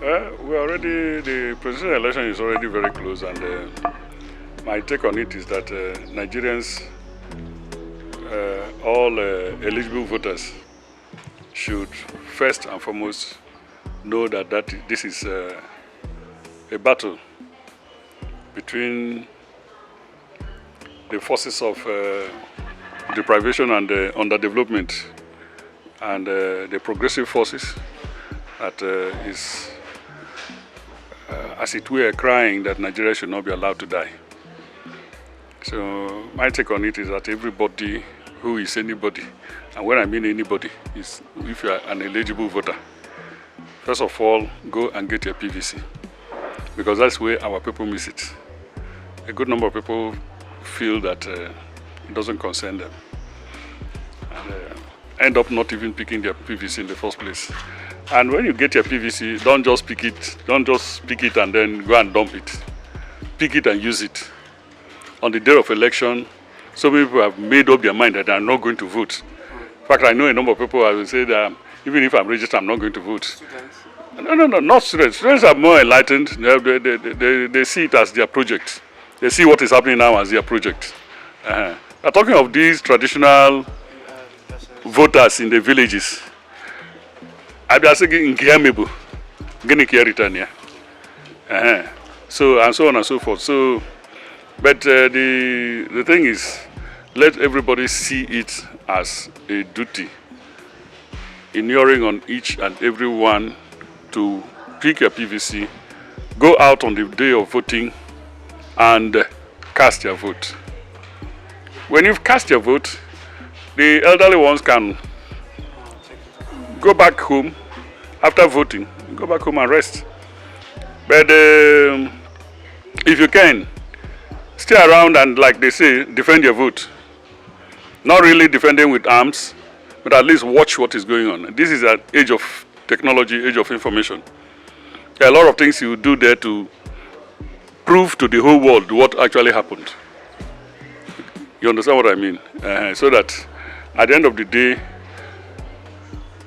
Well, the presidential election is already very close, and my take on it is that Nigerians, all eligible voters, should first and foremost know that this is a battle between the forces of deprivation and underdevelopment and the progressive forces that is, as it were, crying that Nigeria should not be allowed to die. So my take on it is that everybody who is anybody, and when I mean anybody, is if you are an eligible voter, first of all, go and get your PVC, because that's where our people miss it. A good number of people feel that it doesn't concern them, and end up not even picking their PVC in the first place. And when you get your PVC, don't just pick it and then go and dump it. Pick it and use it. On the day of election, some people have made up their mind that they are not going to vote. In fact, I know a number of people who will say that even if I'm registered, I'm not going to vote. Students? No, not students. Students are more enlightened. They see it as their project. They see what is happening now as their project. We're talking of these traditional voters in the villages. I be saying in Kiamibu, Genekiaritania. So and so on and so forth. So, but the thing is, let everybody see it as a duty, inuring on each and every one to pick your PVC, go out on the day of voting, and cast your vote. When you've cast your vote, the elderly ones can go back home after voting, go back home and rest. But if you can, stay around and, like they say, defend your vote. Not really defending with arms, but at least watch what is going on. This is an age of technology, age of information. There are a lot of things you do there to prove to the whole world what actually happened. You understand what I mean? So that at the end of the day,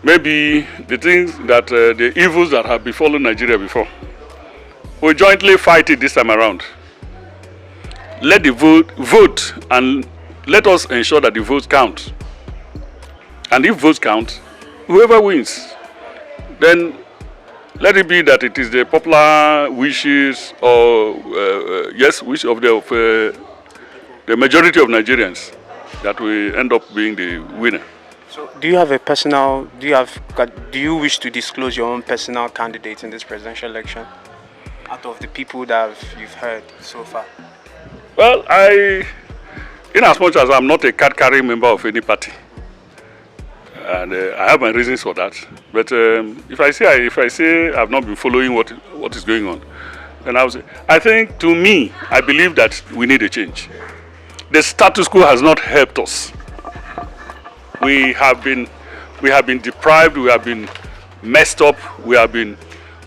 maybe the things that, the evils that have befallen Nigeria before, we jointly fight it this time around. Let the vote and let us ensure that the votes count. And if votes count, whoever wins, then let it be that it is the popular wishes or, wish of the majority of Nigerians that will end up being the winner. So, do you wish to disclose your own personal candidate in this presidential election, out of the people that you've heard so far? Well, in as much as I'm not a card-carrying member of any party, and I have my reasons for that. But if I say I've not been following what is going on, then I will say, I think, to me, I believe that we need a change. The status quo has not helped us. We have been deprived. We have been messed up. We have been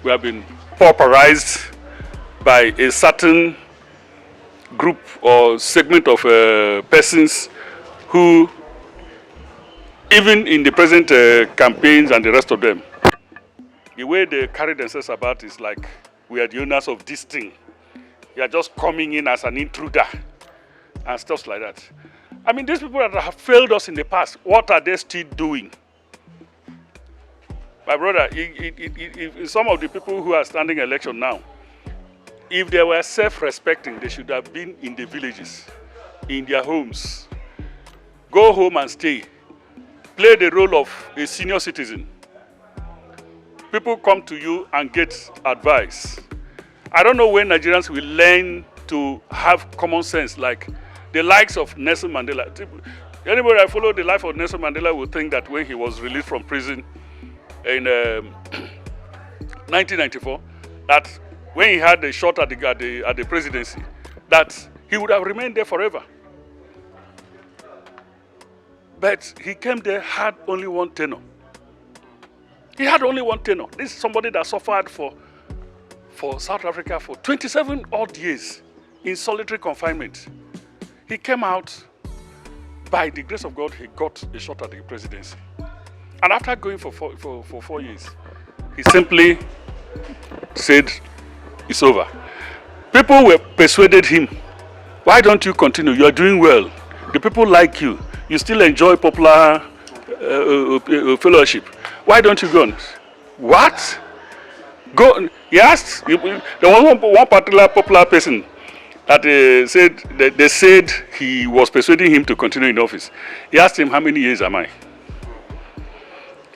pauperized by a certain group or segment of persons who, even in the present campaigns and the rest of them, the way they carry themselves about is like we are the owners of this thing. You are just coming in as an intruder and stuff like that. I mean, these people that have failed us in the past, what are they still doing? My brother, some of the people who are standing election now, if they were self-respecting, they should have been in the villages, in their homes. Go home and stay. Play the role of a senior citizen. People come to you and get advice. I don't know when Nigerians will learn to have common sense, like the likes of Nelson Mandela. Anybody that follow the life of Nelson Mandela will think that when he was released from prison in 1994, that when he had a shot at the presidency, that he would have remained there forever. But he came there, had only one tenure. He had only one tenure. This is somebody that suffered for South Africa for 27 odd years in solitary confinement. He came out, by the grace of God, he got a shot at the presidency. And after going for 4 years, he simply said it's over. People were persuaded him. Why don't you continue? You are doing well. The people like you. You still enjoy popular fellowship. Why don't you go? What? Go. He asked. There was one particular popular person that they said he was persuading him to continue in office. He asked him, how many years am I?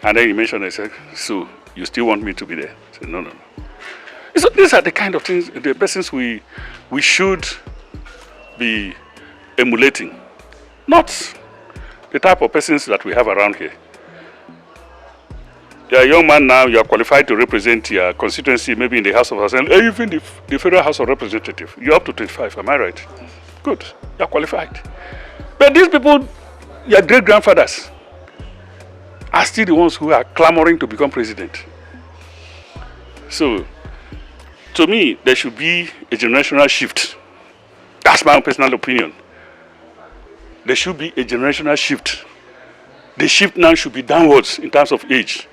And then he mentioned, I said, so you still want me to be there? I said, no. So these are the kind of things, the persons we should be emulating. Not the type of persons that we have around here. You're a young man now, you are qualified to represent your constituency, maybe in the House of Assembly, or even the Federal House of Representatives. You're up to 25, am I right? Good, you're qualified. But these people, your great-grandfathers, are still the ones who are clamoring to become president. So, to me, there should be a generational shift. That's my own personal opinion. There should be a generational shift. The shift now should be downwards in terms of age.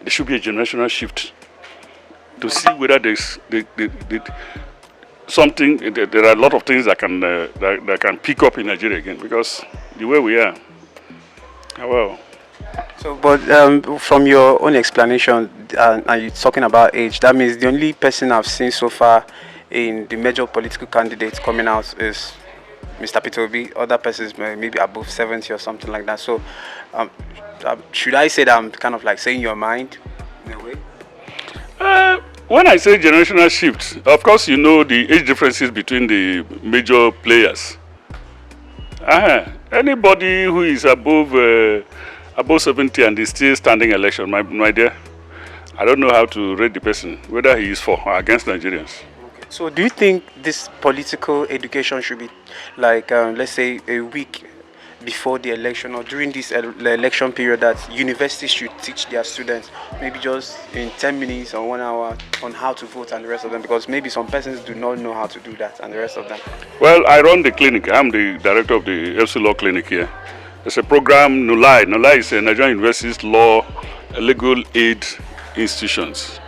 There should be a generational shift to see whether there's something. There are a lot of things that can pick up in Nigeria again, because the way we are. Well. So, but from your own explanation, and you're talking about age, that means the only person I've seen so far in the major political candidates coming out is Mr. Peter Obi. Other persons maybe above 70 or something like that. So, should I say that I'm kind of like saying your mind in a way? When I say generational shift, of course you know the age differences between the major players. Anybody who is above 70 and is still standing election, my dear, I don't know how to rate the person, whether he is for or against Nigerians. Okay. So do you think this political education should be like, let's say, a week before the election or during this election period, that universities should teach their students maybe just in 10 minutes or 1 hour on how to vote and the rest of them, because maybe some persons do not know how to do that and the rest of them? Well, I run the clinic. I'm the director of the FC Law Clinic here. There's a program, NULAI. NULAI is a Nigerian Universities Law Legal Aid Institutions.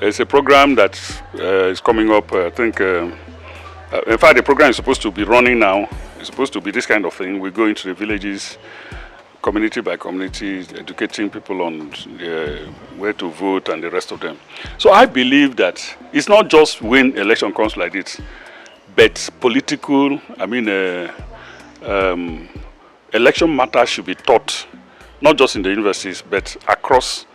It's a program that is coming up, I think. In fact, the program is supposed to be running now. It's supposed to be this kind of thing. We go into the villages, community by community, educating people on where to vote and the rest of them. So I believe that it's not just when election comes like this, but political, election matters should be taught, not just in the universities, but across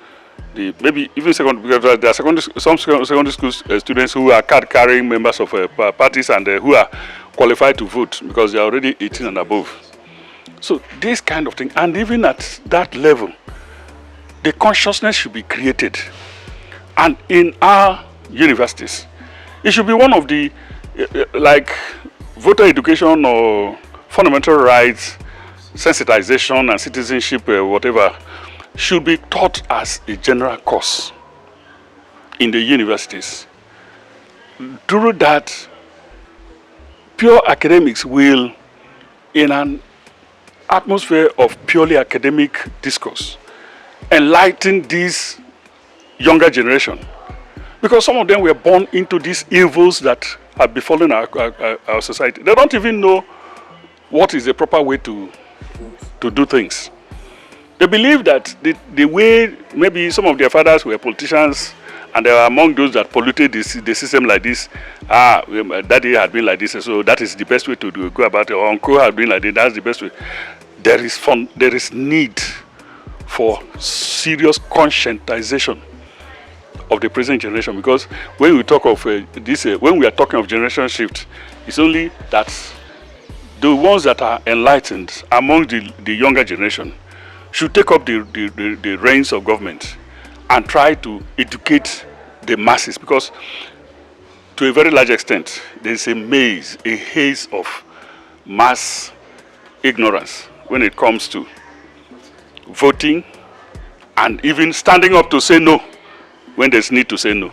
maybe even secondary, because there are some secondary school students who are card-carrying members of parties and who are qualified to vote because they are already 18 and above. So this kind of thing, and even at that level, the consciousness should be created. And in our universities, it should be one of the, like voter education or fundamental rights, sensitization and citizenship, whatever, should be taught as a general course in the universities. Through that, pure academics will, in an atmosphere of purely academic discourse, enlighten this younger generation. Because some of them were born into these evils that have befallen our society. They don't even know what is the proper way to do things. They believe that the way maybe some of their fathers were politicians and they were among those that polluted the system like this. Daddy had been like this, so that is the best way to go about it. Or uncle had been like this, that's the best way. There is need for serious conscientization of the present generation, because when we talk of when we are talking of generation shift, it's only that the ones that are enlightened among the younger generation should take up the reins of government and try to educate the masses, because to a very large extent there's a haze of mass ignorance when it comes to voting and even standing up to say no when there's need to say no.